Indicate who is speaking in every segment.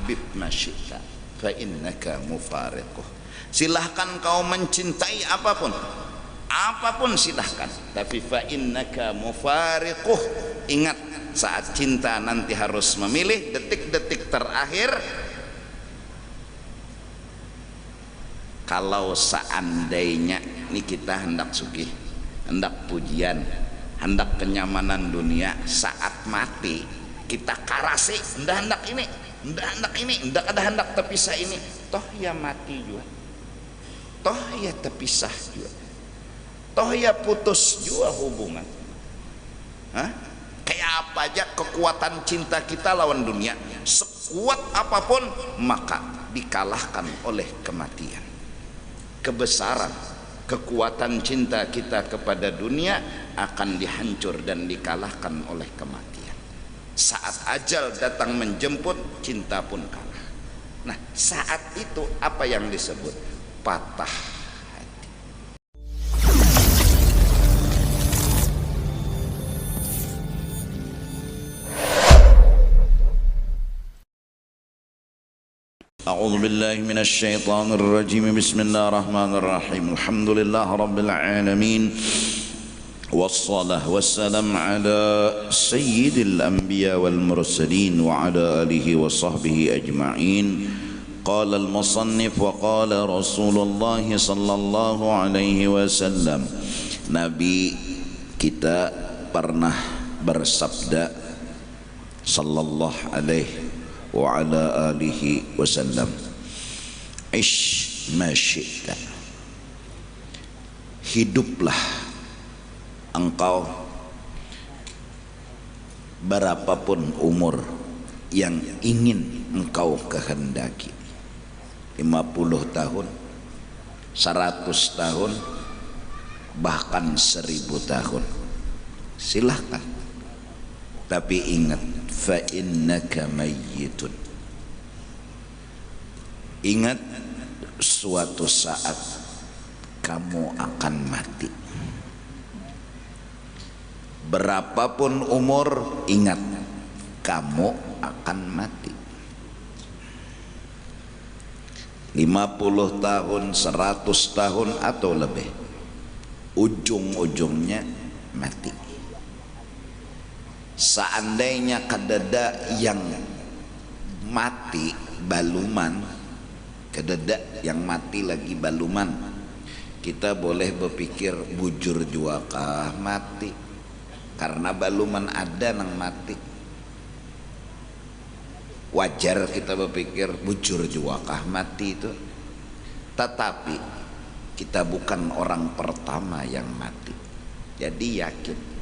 Speaker 1: ahbib masyita fa innaka mufariquh. Silahkan kau mencintai apapun, apapun silahkan, tapi fa innaka mufariquh. Ingat, saat cinta nanti harus memilih detik-detik terakhir. Kalau seandainya ini kita hendak sugih, hendak pujian, hendak kenyamanan dunia, saat mati kita karasi, hendak ini, hendak ada hendak terpisah ini, toh ya mati juga, toh ya terpisah juga, toh ya putus juga hubungan. Hah? Kayak apa aja kekuatan cinta kita lawan dunia, sekuat apapun maka dikalahkan oleh kematian. Kebesaran kekuatan cinta kita kepada dunia akan dihancur dan dikalahkan oleh kematian. Saat ajal datang menjemput, cinta pun kalah. Nah, saat itu apa yang disebut patah hati. أعوذ بالله من الشيطان الرجيم بسم الله الرحمن الرحيم الحمد لله رب العالمين والصلاة والسلام على سيد الأنبياء والمرسلين وعلى آله وصحبه أجمعين. قال المصنف وقال رسول الله صلى الله عليه وسلم. Nabi kita pernah bersabda sallallahu alaihi wa ala alihi wasallam, ish ma syi'ta, hiduplah engkau berapapun umur yang ingin engkau kehendaki, 50 tahun, 100 tahun, bahkan 1000 tahun, silahkan. Tapi ingat, fa innaka mayyitun. Ingat, suatu saat kamu akan mati. Berapapun umur, ingat, kamu akan mati. 50 tahun, 100 tahun atau lebih, ujung-ujungnya mati. Seandainya kadada yang mati baluman, kadada yang mati lagi baluman, kita boleh berpikir bujur jua kah mati, karena baluman ada nang mati. Wajar kita berpikir bujur jua kah mati itu. Tetapi kita bukan orang pertama yang mati, jadi yakin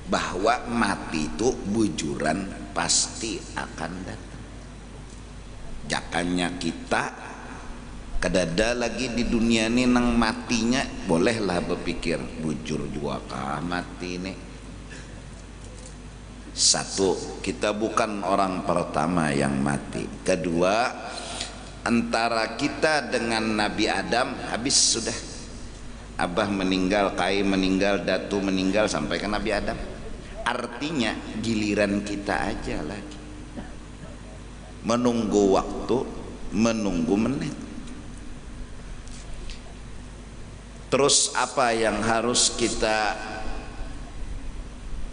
Speaker 1: bahwa mati itu bujuran pasti akan datang. Jakanya kita kedada lagi di dunia ini nang matinya, bolehlah berpikir bujur jua kah mati ini. Satu, kita bukan orang pertama yang mati. Kedua, antara kita dengan Nabi Adam habis sudah. Abah meninggal, Kai meninggal, Datu meninggal, sampai ke Nabi Adam. Artinya giliran kita aja lagi, menunggu waktu, menunggu menit. Terus apa yang harus kita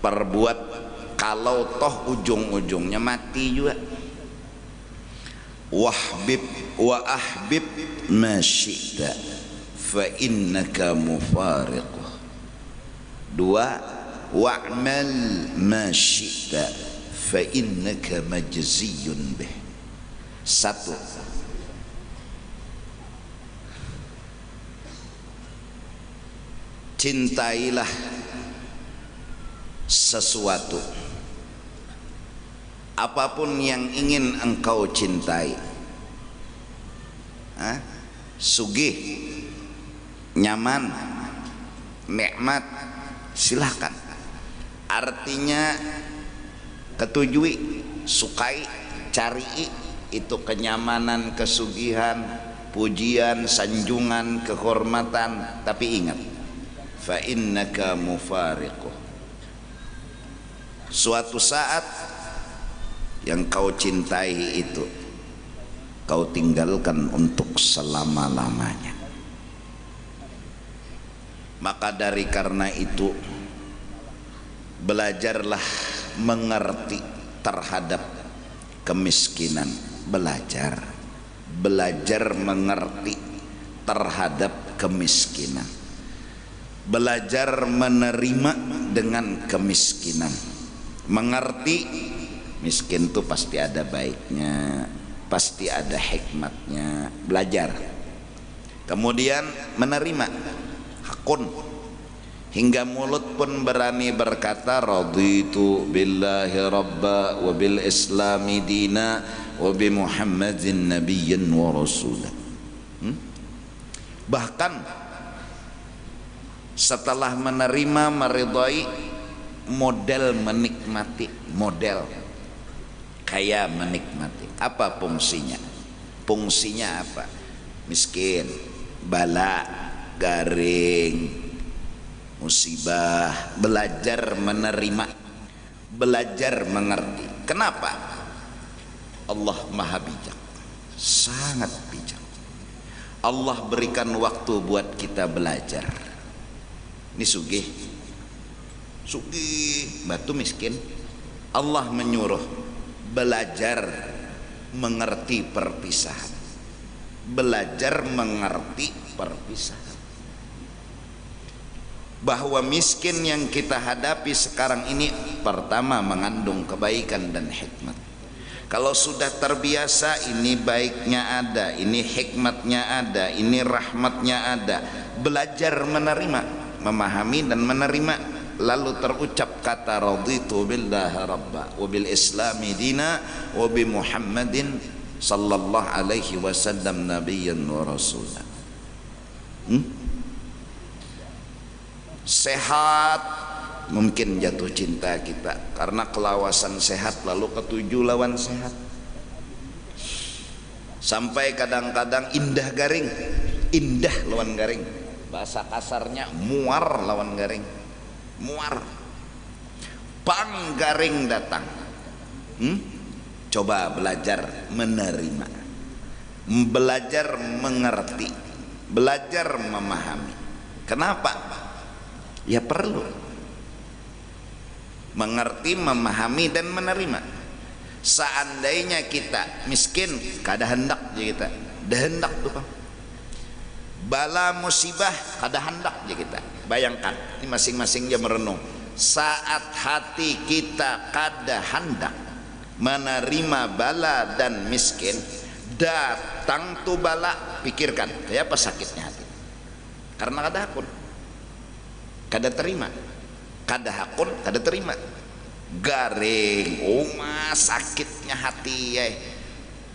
Speaker 1: perbuat kalau toh ujung-ujungnya mati juga? Wahbib wa ahbib ma syi'ta fa innaka mufariquh. Dua, wa'mal ma syi'ta fa innaka majziyun bih. Satu, cintailah sesuatu, apapun yang ingin engkau cintai. Sugih, nyaman, nikmat, silahkan. Artinya ketujui, sukai, cari itu kenyamanan, kesugihan, pujian, sanjungan, kehormatan. Tapi ingat, fa innaka mufariquh. Suatu saat yang kau cintai itu kau tinggalkan untuk selama-lamanya. Maka dari karena itu, belajarlah mengerti terhadap kemiskinan. Belajar mengerti terhadap kemiskinan. Belajar menerima dengan kemiskinan. Mengerti miskin itu pasti ada baiknya, pasti ada hikmatnya. Belajar. Kemudian menerima hakun, hingga mulut pun berani berkata raditu billahi rabba wa bil islami dina wa bi muhammadin nabiyyan wa rasulah. Bahkan setelah menerima, meridhai, model menikmati, model kayak menikmati. Apa fungsinya? Fungsinya apa? Miskin, bala, garing, musibah. Belajar menerima, belajar mengerti. Kenapa? Allah maha bijak, sangat bijak. Allah berikan waktu buat kita belajar. Ini sugih, batu miskin. Allah menyuruh belajar mengerti perpisahan. Belajar mengerti perpisahan. Bahwa miskin yang kita hadapi sekarang ini, pertama mengandung kebaikan dan hikmat. Kalau sudah terbiasa, ini baiknya ada, ini hikmatnya ada, ini rahmatnya ada. Belajar menerima, memahami dan menerima, lalu terucap kata raditu billahi rabba wa bil islami dina wa bi muhammadin sallallahu alaihi wasallam nabiyyan wa rasulah. Sehat, mungkin jatuh cinta kita karena kelawasan sehat, lalu ketujuh lawan sehat. Sampai kadang-kadang indah garing, indah lawan garing. Bahasa kasarnya muar lawan garing, muar. Pang garing datang. Coba belajar menerima, belajar mengerti, belajar memahami. Kenapa? Ya perlu mengerti, memahami dan menerima. Seandainya kita miskin, kada hendak je kita, dah hendak tuh Bang. Bala musibah kada hendak je kita. Bayangkan, ini masing-masing dia merenung. Saat hati kita kada hendak menerima bala dan miskin, datang tuh bala, pikirkan, kayak apa sakitnya hati. Karena kada hakun, kada terima, kada hakun, kada terima. Garing, sakitnya hati ya.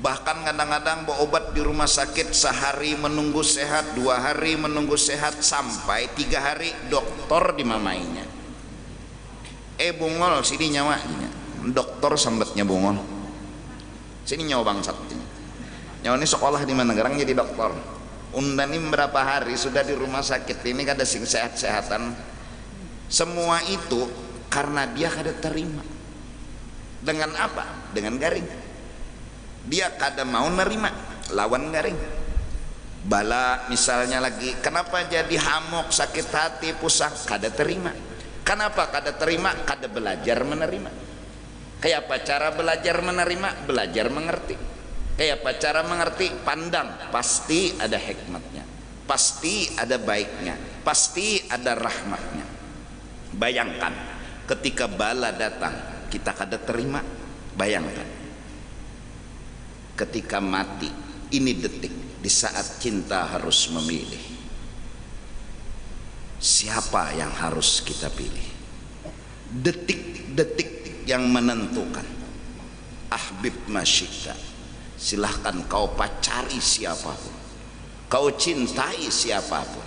Speaker 1: Bahkan kadang-kadang berobat di rumah sakit, sehari menunggu sehat, 2 hari menunggu sehat, sampai 3 hari dokter dimamainya. Bungol sini nyawa, dokter sambatnya bungol. Sini nyawa bangsat. Nyawa ini sekolah di mana garang jadi dokter. Undani berapa hari sudah di rumah sakit ini kada sing sehat-sehatan. Semua itu karena dia kada terima. Dengan apa? Dengan garing. Dia kada mau nerima, lawan garing. Bala misalnya lagi, kenapa jadi hamok, sakit hati, pusing, kada terima. Kenapa kada terima? Kada belajar menerima. Kayak apa cara belajar menerima? Belajar mengerti. Kayak apa cara mengerti? Pandang, pasti ada hikmatnya, pasti ada baiknya, pasti ada rahmatnya. Bayangkan ketika bala datang, kita kada terima. Bayangkan ketika mati, ini detik di saat cinta harus memilih. Siapa yang harus kita pilih? Detik-detik yang menentukan. Ahbib masyita, silahkan kau pacari siapapun, kau cintai siapapun,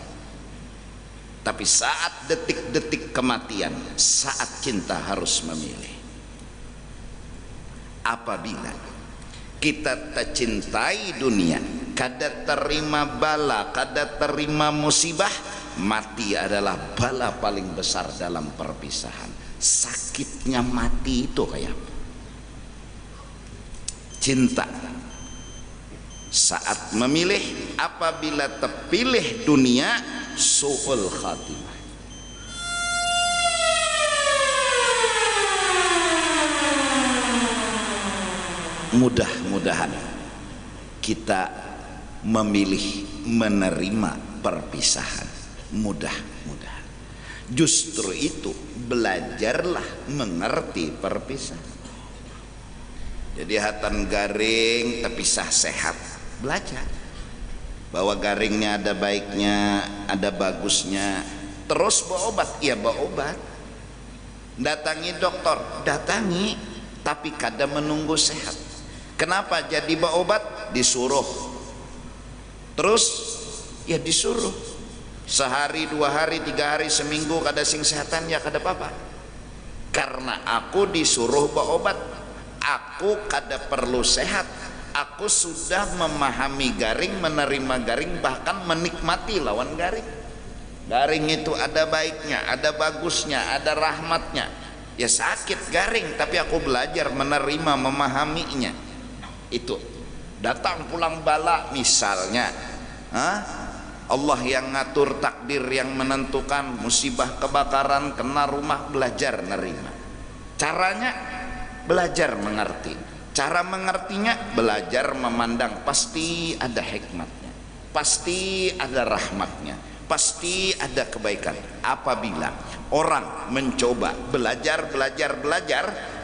Speaker 1: tapi saat detik-detik kematian, saat cinta harus memilih. Apabila kita tak cintai dunia, kada terima bala, kada terima musibah, mati adalah bala paling besar dalam perpisahan. Sakitnya mati itu kayak apa? Cinta saat memilih, apabila terpilih dunia, su'ul khatimah. Mudah-mudahan kita memilih menerima perpisahan. Mudah-mudahan. Justru itu, belajarlah mengerti perpisahan. Jadi hatan garing terpisah sehat, belajar bahwa garingnya ada baiknya, ada bagusnya. Terus berobat, ya berobat. Datangi dokter, datangi, tapi kadang menunggu sehat. Kenapa jadi berobat? Disuruh. Terus ya disuruh. Sehari, 2 hari, 3 hari, seminggu kada sing sehatan, ya kada apa-apa. Karena aku disuruh berobat, aku kada perlu sehat. Aku sudah memahami garing, menerima garing, bahkan menikmati lawan garing. Garing itu ada baiknya, ada bagusnya, ada rahmatnya. Ya sakit garing, tapi aku belajar menerima, memahaminya. Itu datang pulang bala misalnya, Allah yang ngatur, takdir yang menentukan, musibah kebakaran, kena rumah, belajar nerima. Caranya belajar mengerti. Cara mengertinya belajar memandang, pasti ada hikmatnya, pasti ada rahmatnya, pasti ada kebaikan. Apabila orang mencoba belajar,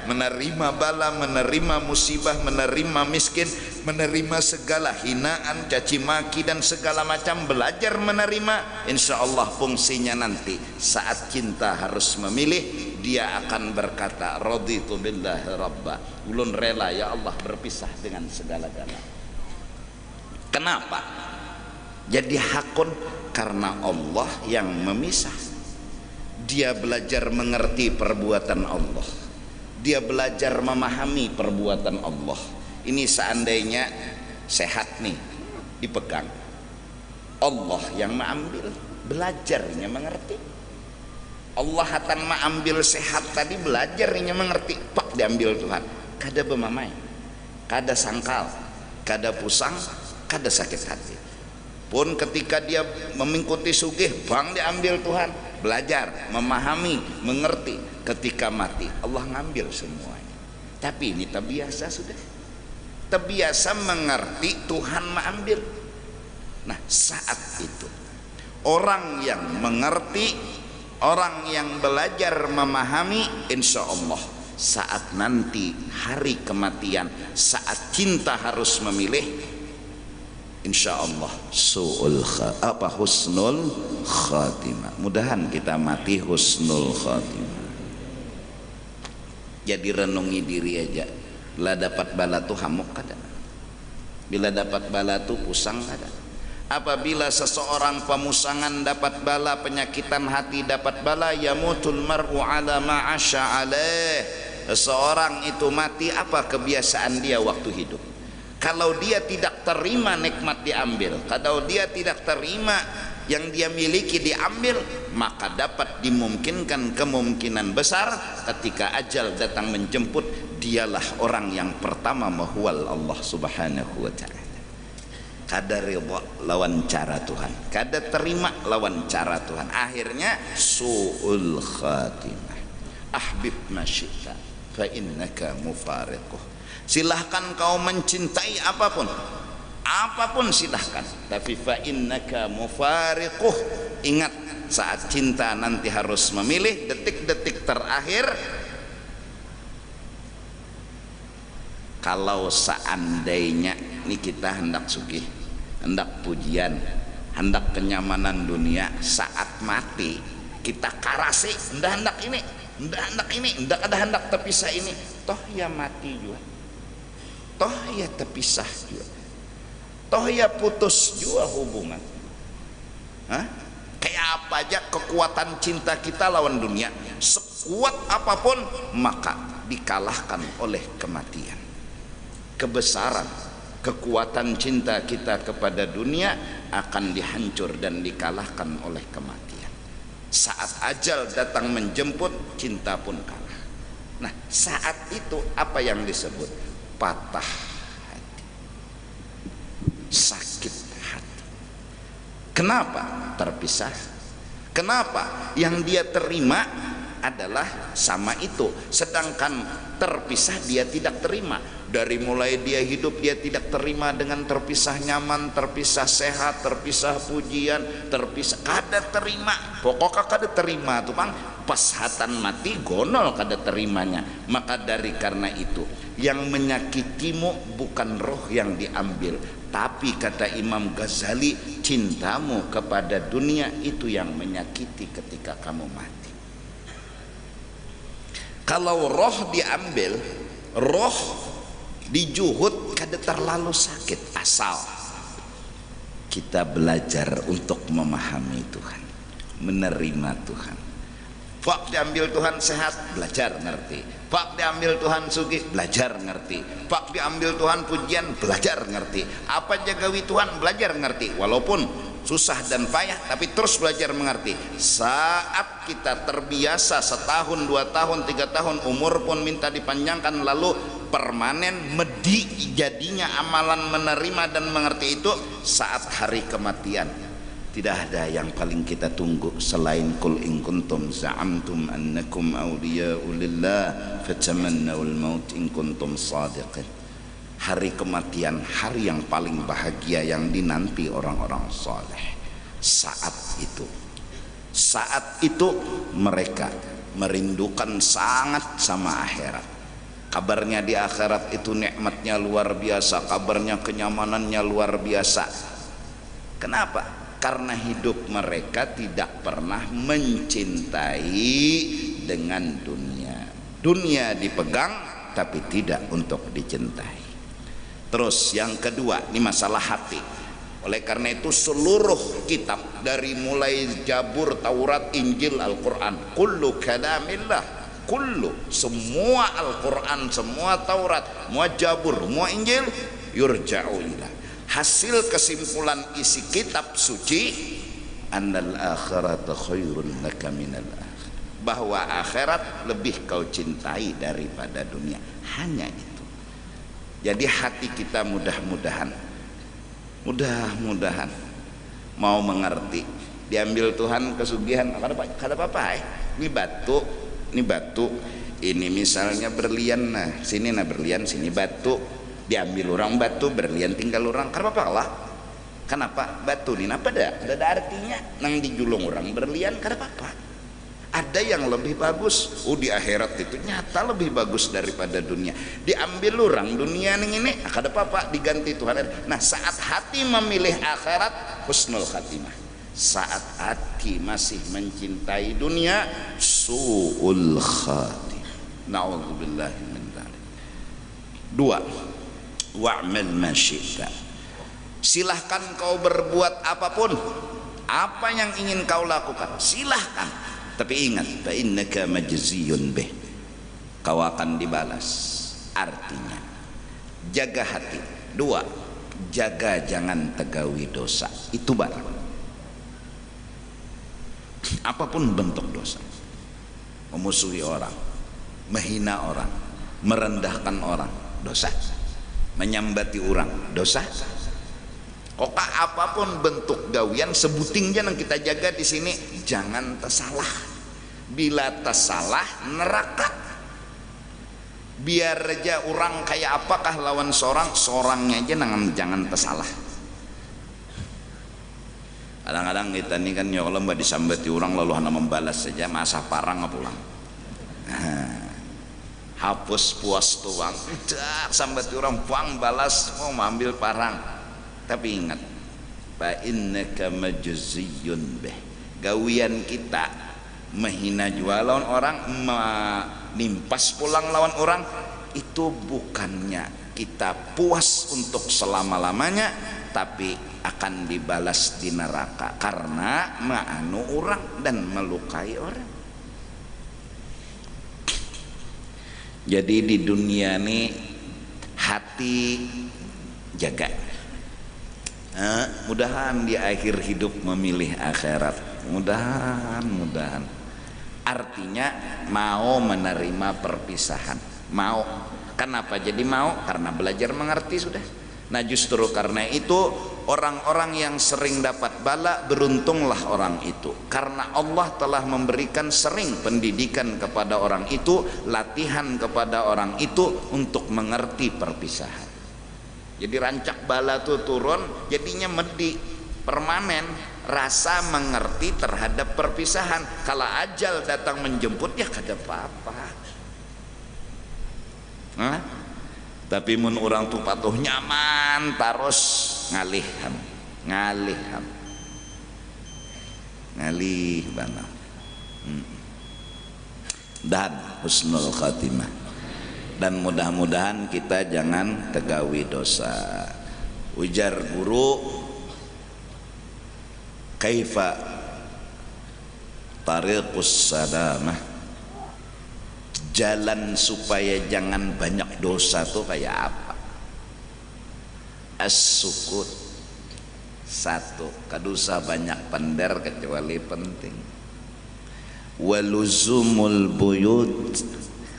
Speaker 1: menerima bala, menerima musibah, menerima miskin, menerima segala hinaan, caci maki dan segala macam, belajar menerima, insya Allah fungsinya nanti saat cinta harus memilih, dia akan berkata, raditu billahi rabba, ulun rela ya Allah berpisah dengan segala-gala. Kenapa? Jadi hakun karena Allah yang memisah. Dia belajar mengerti perbuatan Allah, dia belajar memahami perbuatan Allah. Ini seandainya sehat nih dipegang, Allah yang mengambil, belajarnya mengerti. Allah hatan mengambil sehat tadi, belajarnya mengerti, pak diambil Tuhan. Kada bemamai, kada sangkal, kada pusang, kada sakit hati. Pun ketika dia mengikuti sugih, bang diambil Tuhan, belajar, memahami, mengerti. Ketika mati, Allah ngambil semuanya. Tapi ini terbiasa sudah, terbiasa mengerti, Tuhan mengambil. Nah saat itu orang yang mengerti, orang yang belajar memahami, insya Allah saat nanti hari kematian, saat cinta harus memilih, insya Allah husnul khatimah. Mudahan kita mati husnul khatimah. Jadi renungi diri aja. Bila dapat bala tuh hamuk kada, bila dapat bala tuh pusang kada. Apabila seseorang pemusangan dapat bala, penyakitan hati dapat bala, yamutul mar'u ala ma'asya alaih. Seseorang itu mati, apa kebiasaan dia waktu hidup? Kalau dia tidak terima nikmat diambil, kalau dia tidak terima yang dia miliki diambil, maka dapat dimungkinkan kemungkinan besar ketika ajal datang menjemput, dialah orang yang pertama mahwal Allah subhanahu wa ta'ala. Kada ridha lawan cara Tuhan, kada terima lawan cara Tuhan, akhirnya su'ul khatimah. Ahbib masyita fa innaka mufariquh. Silahkan kau mencintai apapun, apapun silahkan, tapi fa innaka mufariquh. Ingat, saat cinta nanti harus memilih detik-detik terakhir. Kalau seandainya ini kita hendak sugih, hendak pujian, hendak kenyamanan dunia, saat mati kita karasi, hendak ini, hendak ada hendak terpisah ini, toh ya mati juga, toh ya terpisah juga, toh ya putus juga hubungan. Kayak apa aja kekuatan cinta kita lawan dunia, sekuat apapun, maka dikalahkan oleh kematian. Kebesaran, kekuatan cinta kita kepada dunia akan dihancur dan dikalahkan oleh kematian. Saat ajal datang menjemput, cinta pun kalah. Nah saat itu apa yang disebut? Patah hati. Kenapa terpisah? Kenapa yang dia terima adalah sama itu, sedangkan terpisah dia tidak terima. Dari mulai dia hidup dia tidak terima dengan terpisah nyaman, terpisah sehat, terpisah pujian, terpisah kada terima. Pokoknya kada terima tuh bang, pas hatan mati gonol kada terimanya. Maka dari karena itu yang menyakitimu bukan roh yang diambil, tapi kata Imam Ghazali, cintamu kepada dunia itu yang menyakiti ketika kamu mati. Kalau roh diambil, roh dijuhud kada terlalu sakit, asal kita belajar untuk memahami Tuhan, menerima Tuhan. Pak diambil Tuhan sehat, belajar ngerti. Pak diambil Tuhan sugih, belajar ngerti. Pak diambil Tuhan pujian, belajar ngerti. Apa jagawi Tuhan, belajar ngerti. Walaupun susah dan payah, tapi terus belajar mengerti. Saat kita terbiasa setahun, 2 tahun, 3 tahun, umur pun minta dipanjangkan, lalu permanen medi jadinya amalan menerima dan mengerti itu saat hari kematian. Tidak ada yang paling kita tunggu selain qul in kuntum za'amtum annakum awliya'u lillah fatamannawul maut in kuntum shadiqin. Hari kematian, hari yang paling bahagia yang dinanti orang-orang soleh. Saat itu mereka merindukan sangat sama akhirat. Kabarnya di akhirat itu nikmatnya luar biasa, kabarnya kenyamanannya luar biasa. Kenapa? Karena hidup mereka tidak pernah mencintai dengan dunia. Dunia dipegang tapi tidak untuk dicintai. Terus yang kedua, ini masalah hati. Oleh karena itu seluruh kitab dari mulai Zabur, Taurat, Injil, Al-Quran, kullu kalamillah, kullu, semua Al-Quran, semua Taurat, semua Zabur, semua Injil, yurja'u ilah. Hasil kesimpulan isi kitab suci, annal akhirata khairun laka minal akhir, bahwa akhirat lebih kau cintai daripada dunia. Hanya itu. Jadi hati kita mudah-mudahan mau mengerti. Diambil Tuhan kesugihan, kada apa-apa. Ini batu, ini misalnya berlian, nah sini nah berlian, sini batu. Diambil orang batu, berlian tinggal orang, kada apa-apa lah. Kenapa? Batu ini apa dah? Ada artinya. Nang dijulung orang berlian kada apa-apa. Ada yang lebih bagus. Di akhirat itu nyata lebih bagus daripada dunia. Diambil orang dunia ini kada apa-apa, diganti Tuhan. Nah, saat hati memilih akhirat, husnul khatimah. Saat hati masih mencintai dunia, su'ul khatimah. Na'udzubillahi min dzalik. 2. Wa'mal ma syi'ta. Silahkan kau berbuat apapun, apa yang ingin kau lakukan, silahkan. Tapi ingat, fa innaka majziyun bih, kau akan dibalas. Artinya jaga hati. 2, jaga jangan tegawi dosa. Itu barang apapun bentuk dosa, memusuhi orang, menghina orang, merendahkan orang, dosa. Menyambati orang, dosa. Koka apapun bentuk gawian, sebutingnya yang kita jaga di sini, jangan tersalah. Bila tersalah, neraka. Biar aja orang kayak apakah lawan sorangnya aja jangan tersalah. Kadang-kadang kita ini kan ya Allah mbak disambati orang lalu hanya membalas saja, masa parang pulang. Hapus puas tuang, udah sambat orang puang balas mau ambil parang. Tapi ingat, fa innaka majziyun bih, gawian kita menghina juga lawan orang, menimpas pulang lawan orang, itu bukannya kita puas untuk selama-lamanya, tapi akan dibalas di neraka karena menganu orang dan melukai orang. Jadi di dunia ini hati jaga. Mudahan di akhir hidup memilih akhirat. Mudahan. Artinya mau menerima perpisahan. Mau. Kenapa jadi mau? Karena belajar mengerti sudah. Nah justru karena itu orang-orang yang sering dapat bala, beruntunglah orang itu, karena Allah telah memberikan sering pendidikan kepada orang itu, latihan kepada orang itu untuk mengerti perpisahan. Jadi rancak bala tuh turun, jadinya medi permanen, rasa mengerti terhadap perpisahan. Kalau ajal datang menjemput ya kada apa-apa. Tapi mun orang tuh patuh nyaman terus ngalih bana. Dan husnul khatimah, dan mudah-mudahan kita jangan tegawi dosa. Ujar guru, kaifa tariqus salamah, jalan supaya jangan banyak dosa tuh kayak apa? As-sukut. Satu, kadusa banyak pender kecuali penting. Waluzumul buyut,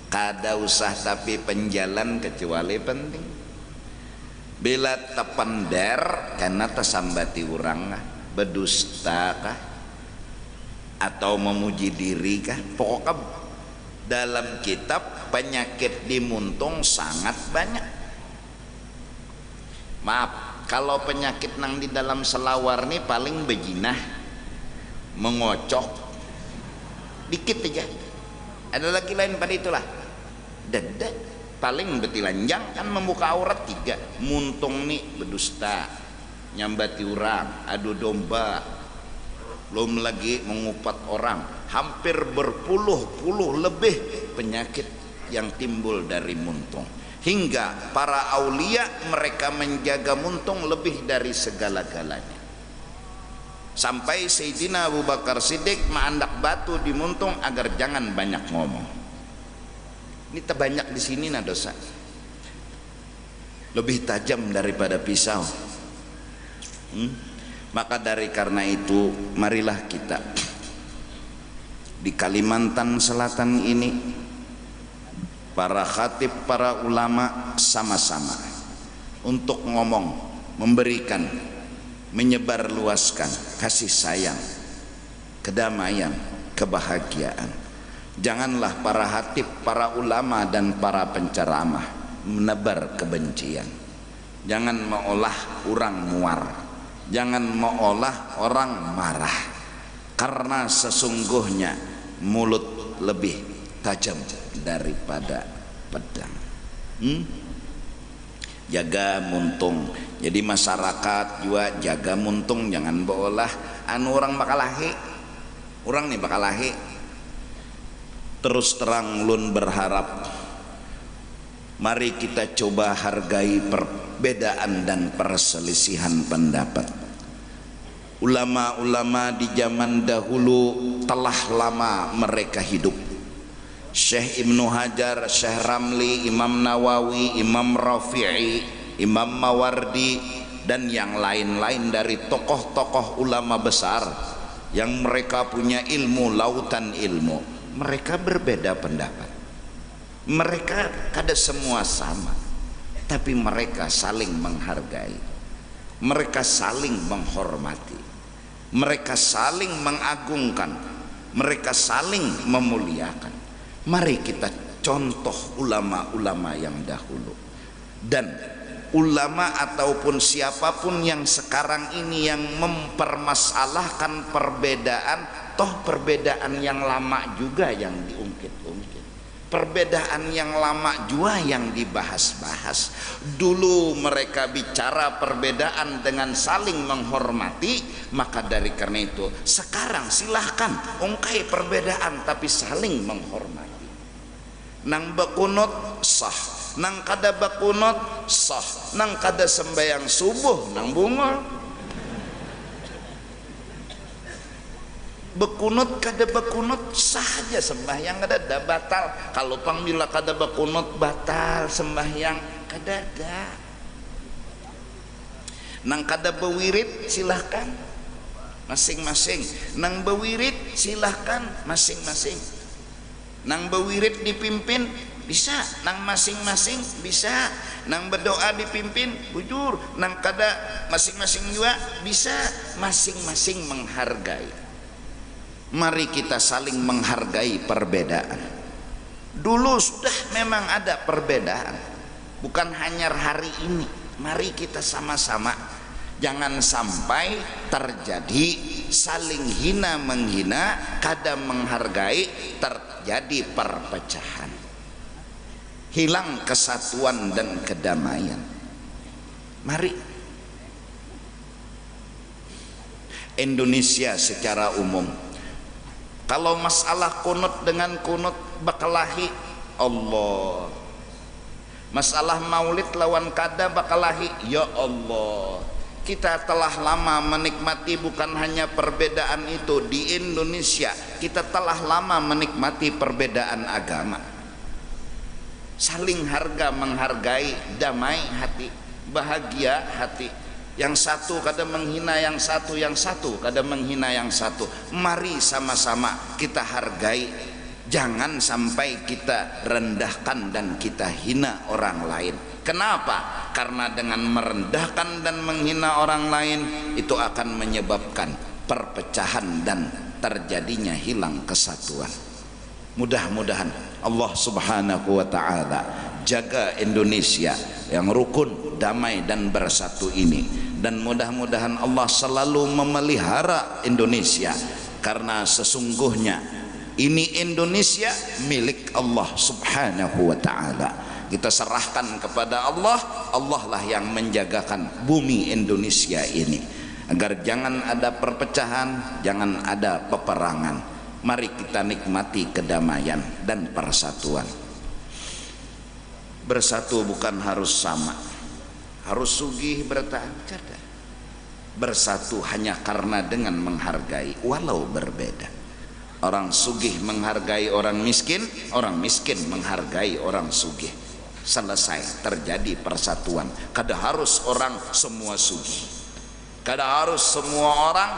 Speaker 1: kada usah tapi penjalan kecuali penting. Bila tepender karena tersambati orang berdusta kah atau memuji diri kah, pokoknya dalam kitab penyakit di muntung sangat banyak. Maaf, kalau penyakit nang di dalam selawar nih paling bejinah, mengocok dikit aja. Ada lagi lain pada itulah. Dada paling betilanjang kan membuka aurat 3. Muntung nih berdusta, nyambati orang, adu domba, belum lagi mengupat orang. Hampir berpuluh-puluh lebih penyakit yang timbul dari muntung. Hingga para aulia mereka menjaga muntung lebih dari segala-galanya. Sampai Sayyidina Abu Bakar Siddiq menandak batu di muntung agar jangan banyak ngomong. Ini terbanyak di sini nah dosa. Lebih tajam daripada pisau. Maka dari karena itu marilah kita di Kalimantan Selatan ini, para khatib, para ulama sama-sama untuk ngomong, memberikan, menyebarluaskan kasih sayang, kedamaian, kebahagiaan. Janganlah para khatib, para ulama dan para penceramah menebar kebencian. Jangan meolah orang muar, jangan meolah orang marah, karena sesungguhnya mulut lebih tajam daripada pedang. Jaga muntung. Jadi masyarakat juga jaga muntung, jangan beolah anu orang bakal lahi. Orang nih bakal lahi. Terus terang lun berharap, mari kita coba hargai perbedaan dan perselisihan pendapat. Ulama-ulama di zaman dahulu telah lama mereka hidup. Syekh Ibnu Hajar, Syekh Ramli, Imam Nawawi, Imam Rafi'i, Imam Mawardi, dan yang lain-lain dari tokoh-tokoh ulama besar yang mereka punya ilmu, lautan ilmu. Mereka berbeda pendapat. Mereka kada semua sama, tapi mereka saling menghargai. Mereka saling menghormati. Mereka saling mengagungkan, mereka saling memuliakan. Mari kita contoh ulama-ulama yang dahulu. Dan ulama ataupun siapapun yang sekarang ini yang mempermasalahkan perbedaan, toh perbedaan yang lama juga yang diungkit-ungkit, perbedaan yang lama juga yang dibahas-bahas. Dulu mereka bicara perbedaan dengan saling menghormati, maka dari karena itu sekarang silahkan ungkai perbedaan tapi saling menghormati. Nang bakunut sah, nang kada bakunut sah, nang kada sembahyang subuh nang bunga. Bekunut kada bekunut saja sembahyang kada ada batal. Kalau pang bila kada bekunut batal sembahyang kada ada. Nang kada bewirid silahkan masing-masing. Nang bewirid silahkan masing-masing. Nang bewirid dipimpin bisa, nang masing-masing bisa, nang berdoa dipimpin bujur, nang kada masing-masing juga bisa, masing-masing menghargai. Mari kita saling menghargai perbedaan. Dulu sudah memang ada perbedaan, bukan hanya hari ini. Mari kita sama-sama jangan sampai terjadi saling hina menghina, kada menghargai, terjadi perpecahan, hilang kesatuan dan kedamaian. Mari Indonesia secara umum, kalau masalah kunut dengan kunut bakalahi Allah, masalah maulid lawan kada bakalahi ya Allah. Kita telah lama menikmati bukan hanya perbedaan itu di Indonesia, kita telah lama menikmati perbedaan agama. Saling harga menghargai, damai hati, bahagia hati. Yang satu kada menghina yang satu kada menghina yang satu. Mari sama-sama kita hargai, jangan sampai kita rendahkan dan kita hina orang lain. Kenapa? Karena dengan merendahkan dan menghina orang lain itu akan menyebabkan perpecahan dan terjadinya hilang kesatuan. Mudah-mudahan Allah Subhanahu wa taala jaga Indonesia yang rukun, damai dan bersatu ini, dan mudah-mudahan Allah selalu memelihara Indonesia, karena sesungguhnya ini Indonesia milik Allah Subhanahu wa taala. Kita serahkan kepada Allah, Allah lah yang menjagakan bumi Indonesia ini, agar jangan ada perpecahan, jangan ada peperangan. Mari kita nikmati kedamaian dan persatuan. Bersatu bukan harus sama, harus sugih bertahta. Bersatu hanya karena dengan menghargai walau berbeda. Orang sugih menghargai orang miskin menghargai orang sugih. Selesai, terjadi persatuan. Kada harus orang semua sugih, kada harus semua orang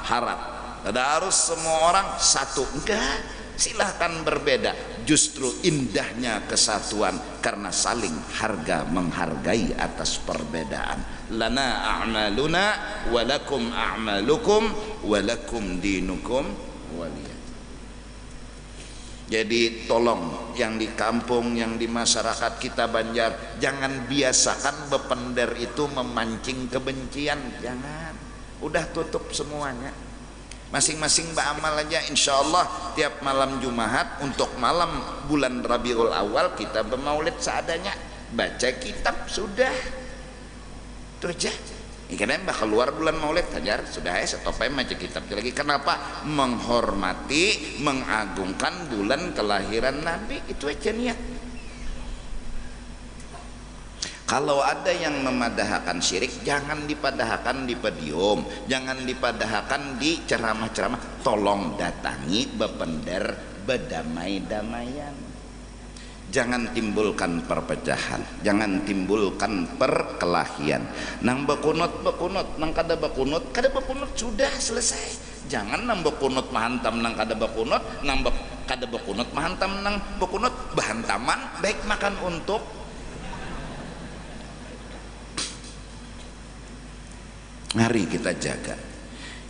Speaker 1: harap, kada harus semua orang satu. Enggak, silahkan berbeda. Justru indahnya kesatuan karena saling harga menghargai atas perbedaan. Lana a'maluna walakum a'malukum walakum dinukum waliyah. Jadi tolong yang di kampung, yang di masyarakat kita Banjar, jangan biasakan bepender itu memancing kebencian. Jangan, udah tutup semuanya. Masing-masing beramal aja. Insya Allah tiap malam Jumat untuk malam bulan Rabiul Awal kita bermaulid seadanya, baca kitab, sudah itu aja. Ikan bakal keluar bulan maulid hajar sudah ya, setopai maca kitab lagi. Kenapa? Menghormati, mengagungkan bulan kelahiran Nabi, itu aja niat. Kalau ada yang memadahkan syirik, jangan dipadahkan di podium, jangan dipadahkan di ceramah-ceramah. Tolong datangi bepender bedamai-damaian. Jangan timbulkan perpecahan, jangan timbulkan perkelahian. Nang bekunut, nang kada bekunut sudah selesai. Jangan nang bekunut mahantam nang kada bekunut, nang kada bekunut mahantam nang bekunut, bahantaman baik makan untuk. Mari kita jaga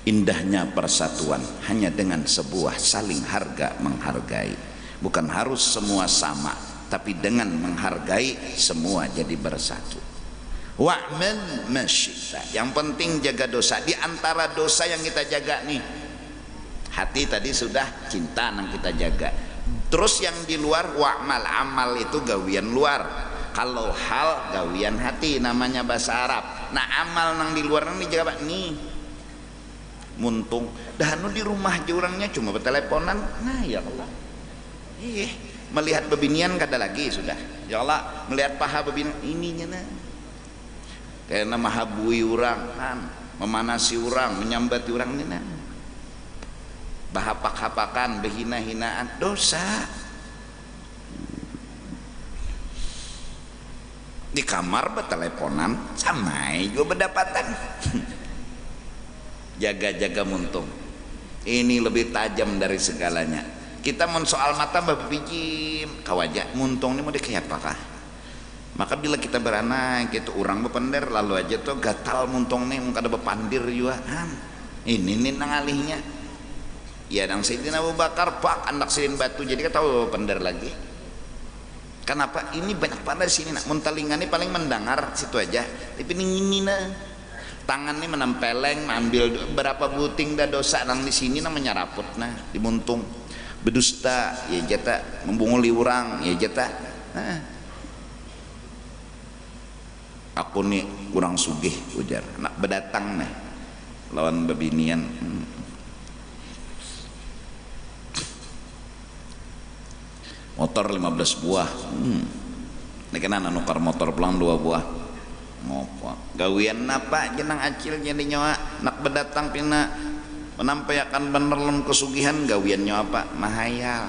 Speaker 1: indahnya persatuan hanya dengan sebuah saling harga menghargai. Bukan harus semua sama, tapi dengan menghargai semua jadi bersatu. Wa'mal masyita. Yang penting jaga dosa. Di antara dosa yang kita jaga nih, hati tadi sudah, cinta yang kita jaga. Terus yang di luar, wa'mal, amal itu gawian luar. Kalau hal gawian hati, namanya bahasa Arab. Nah amal nang di luar nang dijaga nih. Muntung dahanu di rumah aja orangnya cuma berteleponan. Nah ya Allah, melihat bebinian kada lagi sudah. Ya Allah, melihat paha bebinian ininya nah. Karena mahabui orang kan, memanasi orang, menyambati orang ini nah. Bahapak-hapakan, behina-hinaan, dosa. Di kamar berteleponan, samai juga berdapatan. Jaga-jaga muntung. Ini lebih tajam dari segalanya. Kita mun soal mata bapijim kawaja muntung ini mau dikayak apakah. Maka bila kita beranak gitu orang bepender lalu aja tuh gatal muntung nih muka ada bepandir juga ini nih nangalihnya ya dang Sayyidina Abu Bakar pak andak silin batu jadi kita tahu bepender lagi. Kenapa ini banyak pada sini nak muntalingan ini paling mendengar situ aja tapi ini nah tangan ini menempeleng ambil berapa buting dah dosa nang di sini nang menyaraput nah dimuntung berdusta ya jata membunguli orang ya jata nah aku nih kurang sugih ujar nak berdatang nih lawan babinian motor 15 buah ini kena nukar motor pulang 2 buah ngopo gawian apa jenang acil jadi nyawa nak berdatang pina menampayakan bener lem kesugihan gawiannya apa mahayal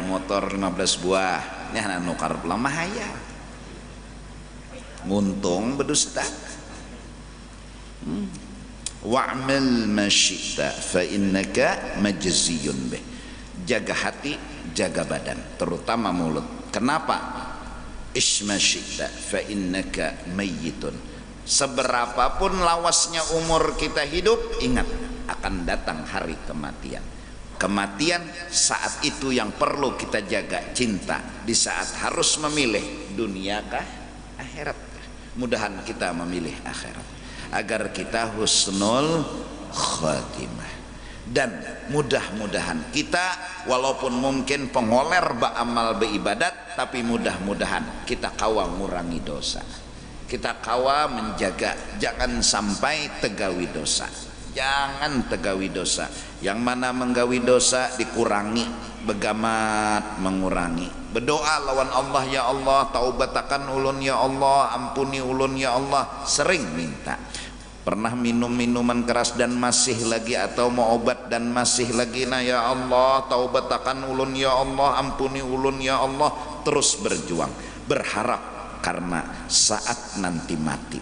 Speaker 1: motor 15 buah nya nukar pulang mahayal nguntung berdusta wa'mal ma syi'ta fa innaka majziyun bih. Jaga hati, jaga badan, terutama mulut. Kenapa? Isma syi'ta fa innaka mayyitun. Seberapapun lawasnya umur kita hidup, ingat akan datang hari kematian. Kematian saat itu yang perlu kita jaga cinta di saat harus memilih dunia kah akhirat. Mudahan kita memilih akhirat agar kita husnul khatimah dan mudah-mudahan kita walaupun mungkin pengoler beramal beribadat tapi mudah-mudahan kita kawa ngurangi dosa, kita kawa menjaga jangan sampai tegawi dosa, jangan tegawi dosa. Yang mana menggawi dosa dikurangi, begamat mengurangi, berdoa lawan Allah, ya Allah taubatakan ulun ya Allah, ampuni ulun ya Allah, sering minta. Pernah minum minuman keras dan masih lagi atau mau obat dan masih lagi, nah ya Allah taubatakan ulun ya Allah, ampuni ulun ya Allah, terus berjuang berharap karena saat nanti mati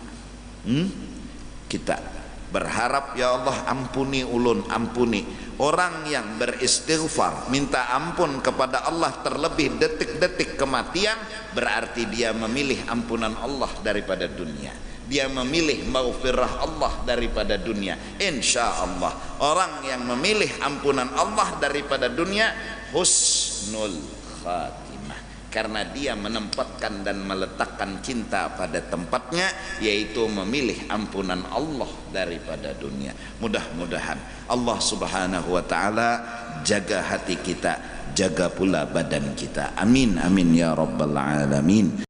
Speaker 1: kita berharap ya Allah ampuni ulun, ampuni. Orang yang beristighfar minta ampun kepada Allah terlebih detik-detik kematian berarti dia memilih ampunan Allah daripada dunia, dia memilih maghfirah Allah daripada dunia. Insya Allah orang yang memilih ampunan Allah daripada dunia husnul khatimah karena dia menempatkan dan meletakkan cinta pada tempatnya, yaitu memilih ampunan Allah daripada dunia. Mudah-mudahan Allah subhanahu wa ta'ala jaga hati kita, jaga pula badan kita. Amin amin ya rabbal alamin.